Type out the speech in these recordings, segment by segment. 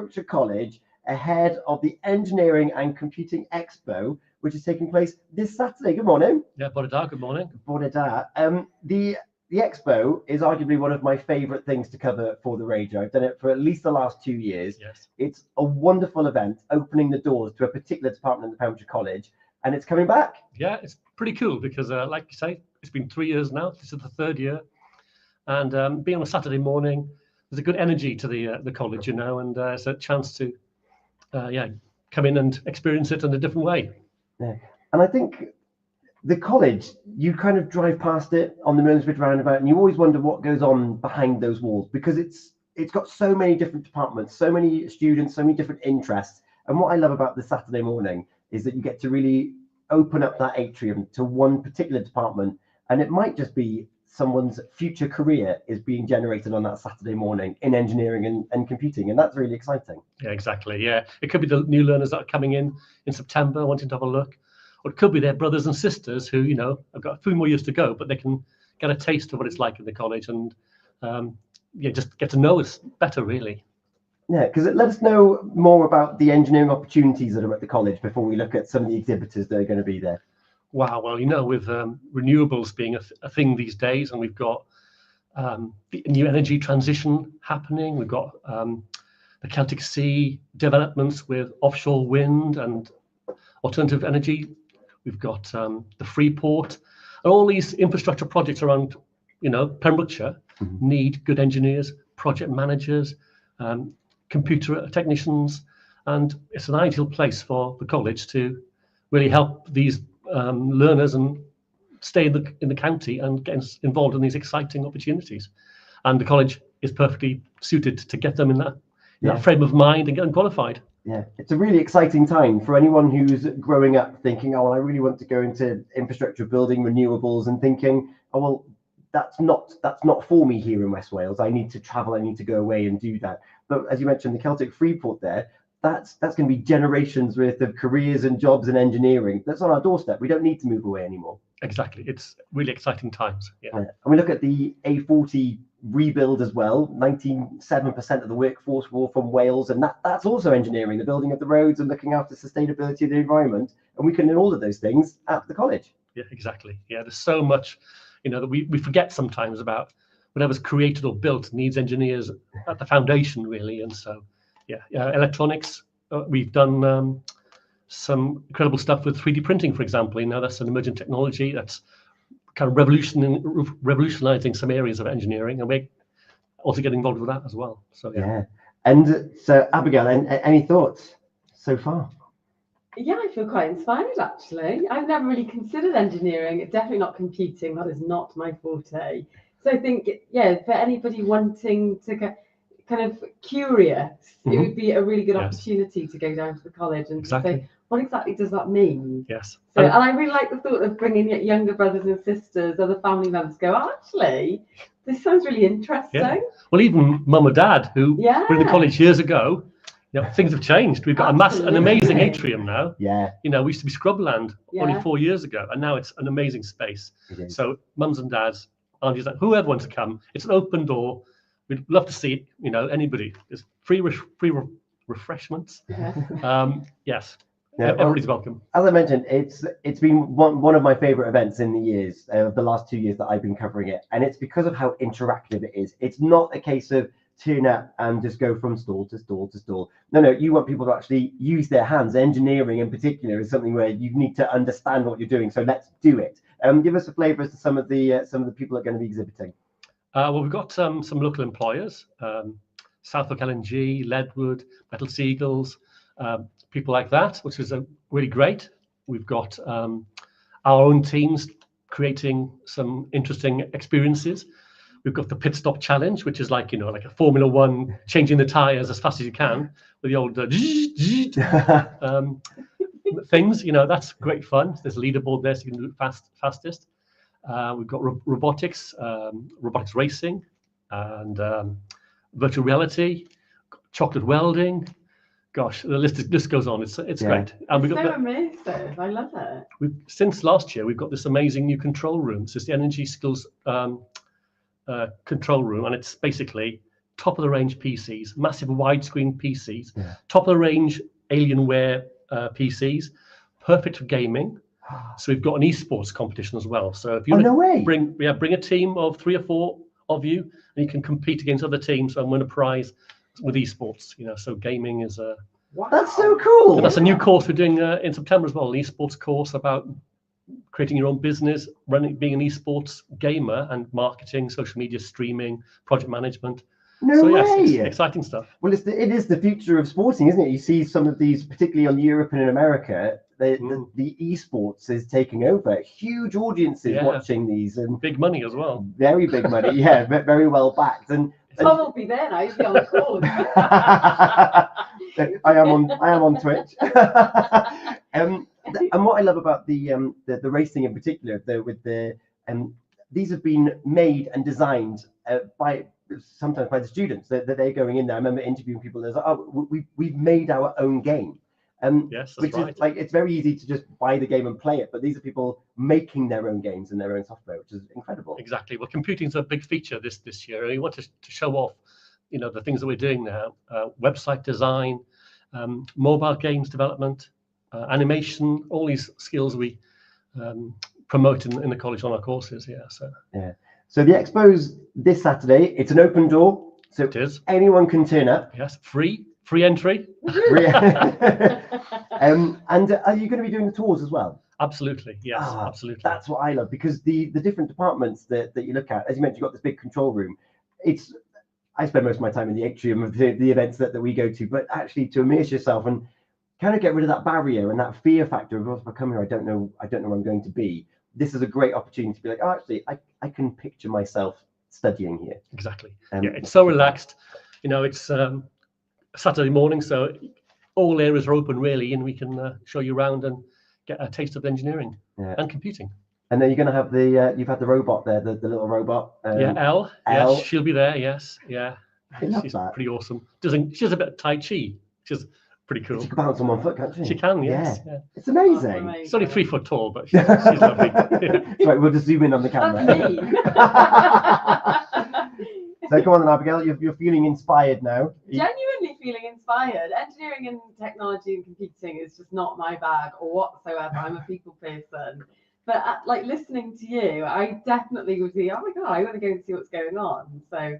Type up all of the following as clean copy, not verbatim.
Pembrokeshire College ahead of the Engineering and Computing Expo, which is taking place this Saturday. Good morning. Yeah, Bore da, good morning. Bore da. The Expo is arguably one of my favourite things to cover for the radio. I've done it for at least the last 2 years. Yes. It's a wonderful event, opening the doors to a particular department in the Pembrokeshire College, and it's coming back. Yeah, it's pretty cool because, like you say, it's been 3 years now. This is the third year, and being on a Saturday morning, there's a good energy to the college, and it's a chance to, come in and experience it in a different way. Yeah, and I think the college, you kind of drive past it on the Milnsbridge roundabout, and you always wonder what goes on behind those walls, because it's got so many different departments, so many students, so many different interests. And what I love about the Saturday morning is that you get to really open up that atrium to one particular department, and it might just be someone's future career is being generated on that Saturday morning in engineering and computing, and that's really exciting. Yeah, exactly. Yeah, it could be the new learners that are coming in September wanting to have a look, or it could be their brothers and sisters who, have got a few more years to go, but they can get a taste of what it's like in the college and just get to know us better, really. Yeah, because let us know more about the engineering opportunities that are at the college before we look at some of the exhibitors that are going to be there. Wow, well, with renewables being a thing these days, and we've got the new energy transition happening, we've got the Celtic Sea developments with offshore wind and alternative energy, we've got the Freeport, and all these infrastructure projects around, Pembrokeshire need good engineers, project managers, computer technicians, and it's an ideal place for the college to really help these learners and stay in the county and get involved in these exciting opportunities. And the college is perfectly suited to get them in that frame of mind and get them qualified. Yeah, it's a really exciting time for anyone who's growing up thinking, oh, well, I really want to go into infrastructure building, renewables, and thinking, oh, well, that's not for me here in West Wales. I need to travel, I need to go away and do that. But as you mentioned, the Celtic Freeport there, that's going to be generations worth of careers and jobs in engineering. That's on our doorstep. We don't need to move away anymore. Exactly. It's really exciting times. Yeah. And we look at the A40 rebuild as well. 97% of the workforce were from Wales, and that's also engineering, the building of the roads and looking after sustainability of the environment. And we can do all of those things at the college. Yeah, exactly. Yeah, there's so much, that we forget sometimes about whatever's created or built needs engineers at the foundation, really. And so, electronics, we've done some incredible stuff with 3D printing, for example. That's an emerging technology that's kind of revolutionizing some areas of engineering, and we're also getting involved with that as well. So yeah. And so, Abigail, any thoughts so far? Yeah, I feel quite inspired, actually. I've never really considered engineering, definitely not computing. That is not my forte. So I think, for anybody wanting to get kind of curious, it would be a really good opportunity to go down to the college and say, what exactly does that mean? Yes. So, and I really like the thought of bringing younger brothers and sisters, other family members, go, actually, this sounds really interesting. Yeah. Well, even mum or dad who were in the college years ago, things have changed. We've got an amazing atrium now. Yeah. We used to be scrubland only 4 years ago, and now it's an amazing space. So mums and dads, aunties, whoever wants to come, it's an open door. We'd love to see anybody. There's free refreshments. Yes. Yeah, everybody's welcome. As I mentioned, it's been one of my favorite events in the last 2 years that I've been covering it, and it's because of how interactive it is. It's not a case of turn up and just go from stall to stall to stall. No, you want people to actually use their hands. Engineering in particular is something where you need to understand what you're doing. So let's do it. Give us a flavour as to some of the people that are going to be exhibiting. Well, we've got some local employers, Southwark LNG, Leadwood, Metal Seagulls, people like that, which is really great. We've got our own teams creating some interesting experiences. We've got the pit stop challenge, which is like a Formula One, changing the tires as fast as you can with the old things. That's great fun. There's a leaderboard there, so you can do it fastest. We've got robotics racing, and virtual reality, chocolate welding. Gosh, the list goes on. It's great. And we've got amazing. I love it. Since last year, we've got this amazing new control room. So it's the Energy Skills control room, and it's basically top of the range PCs, massive widescreen PCs, Yeah. top of the range Alienware PCs, perfect for gaming. So we've got an esports competition as well. So if you Oh, no way. bring a team of 3 or 4 of you, and you can compete against other teams and win a prize with esports. So gaming is a. Wow. That's so cool. And that's a new course we're doing in September as well, an esports course about creating your own business, being an esports gamer, and marketing, social media, streaming, project management. No So way. yes, it's exciting stuff. Well, it is the future of sporting, isn't it? You see some of these, particularly on Europe and in America, the esports is taking over. Huge audiences watching these, and big money as well. Very big money, yeah, very well backed. And Tom will be there now. He'll be on the course. I am on Twitch. And what I love about the racing in particular, these have been made and designed sometimes by the students that they're going in there. I remember interviewing people that are like, oh, we've made our own game. Yes, that's which right. is like, it's very easy to just buy the game and play it, but these are people making their own games and their own software, which is incredible. Exactly. Well, computing is a big feature this year. We want to show off, the things that we're doing now: website design, mobile games development, animation, all these skills we promote in the college on our courses. Yeah. So the expo's this Saturday. It's an open door, so it is. Anyone can turn up. Yes, free entry. And are you going to be doing the tours as well? Absolutely, yes, absolutely. That's what I love, because the different departments that you look at, as you mentioned, you've got this big control room. I spend most of my time in the atrium of the events that we go to, but actually to immerse yourself and kind of get rid of that barrier and that fear factor of, if I come here, I don't know where I'm going to be. This is a great opportunity to be like, oh, actually, I can picture myself studying here. Exactly. It's so relaxed. It's Saturday morning, so all areas are open really, and we can show you around and get a taste of engineering and computing. And then you're going to have you've had the robot there, the little robot. Elle. Yes, she'll be there. Yes, yeah. She's pretty awesome. She does a bit of Tai Chi, which is pretty cool. She can balance on one foot, can't she? She can, yes. Yeah. It's amazing. She's only 3 foot tall, but she's lovely. Right, we'll just zoom in on the camera. So come on then, Abigail, you're feeling inspired now. Genuinely feeling inspired. Engineering and technology and computing is just not my bag or whatsoever. I'm a people person. But like listening to you, I definitely would be, oh my God, I want to go and see what's going on. So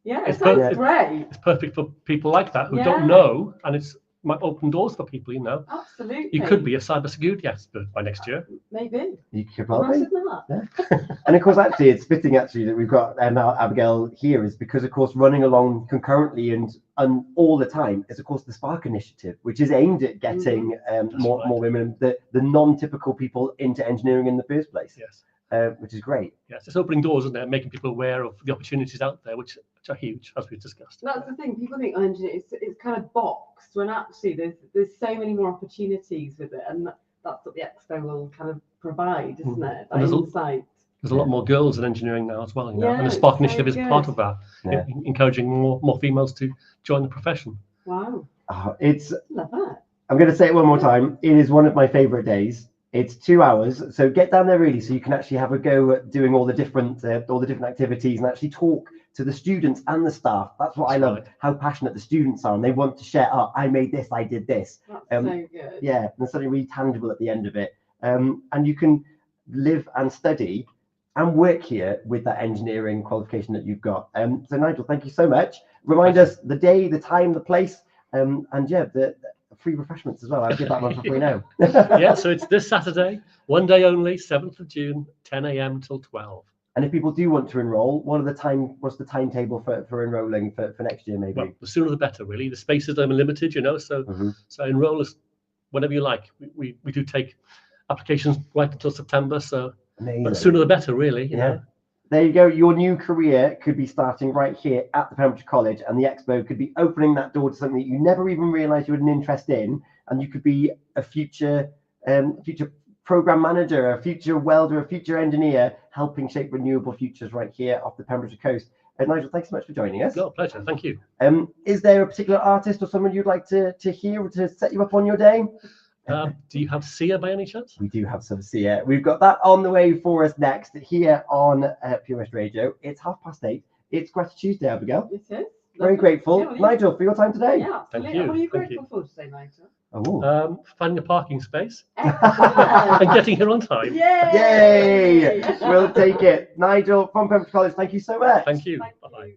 yeah, it sounds great. It's perfect for people like that who don't know, and it's might open doors for people, Absolutely. You could be a cybersecurity expert by next year. Maybe. You could probably. Yeah. And of course, actually, it's fitting that we've got Abigail here, is because, of course, running along concurrently and all the time is, of course, the Spark Initiative, which is aimed at getting more women, the non-typical people into engineering in the first place. Yes. Which is great. Yes, it's opening doors, isn't it? Making people aware of the opportunities out there, which are huge, as we've discussed. That's the thing. People think engineering it's kind of boxed, when actually there's so many more opportunities with it, and that's what the expo will kind of provide, isn't it? That insight. There's a lot more girls in engineering now as well, and the Spark Initiative is part of that, encouraging more females to join the profession. Wow. Love that. I'm going to say it one more time. It is one of my favourite days. It's 2 hours, so get down there early so you can actually have a go at doing all the different activities and actually talk to the students and the staff. That's what I love, how passionate the students are, and they want to share. Oh, I made this, I did this. That's so good. Yeah, and there's something really tangible at the end of it. And you can live and study and work here with that engineering qualification that you've got. So Nigel, thank you so much. Remind us the day, the time, the place, and the free refreshments as well. I'll give that one for free now. So it's this Saturday, one day only, 7th of June, 10 a.m. till 12. And if people do want to enroll, what's the timetable for enrolling for next year, maybe? Well, the sooner the better, really. The spaces are limited, so enroll us whenever you like. We do take applications right until September, so but the sooner the better, really. You know. There you go. Your new career could be starting right here at the Pembrokeshire College, and the Expo could be opening that door to something that you never even realised you had an interest in, and you could be a future program manager, a future welder, a future engineer, helping shape renewable futures right here off the Pembrokeshire coast. Nigel, thanks so much for joining us. No, pleasure. Thank you. Is there a particular artist or someone you'd like to hear or to set you up on your day? Do you have Sia by any chance? We do have some Sia. We've got that on the way for us next here on Pure West Radio. It's 8:30. It's Greta Tuesday, Abigail. It is. Very grateful. Yeah, well, Nigel, for your time today. Yeah, Thank absolutely. you, What are you thank grateful for today, Nigel? Oh. Finding a parking space Excellent. and getting here on time. Yay! We'll take it. Nigel from Pembrokeshire College, thank you so much. Thank you. Thank Bye-bye. you.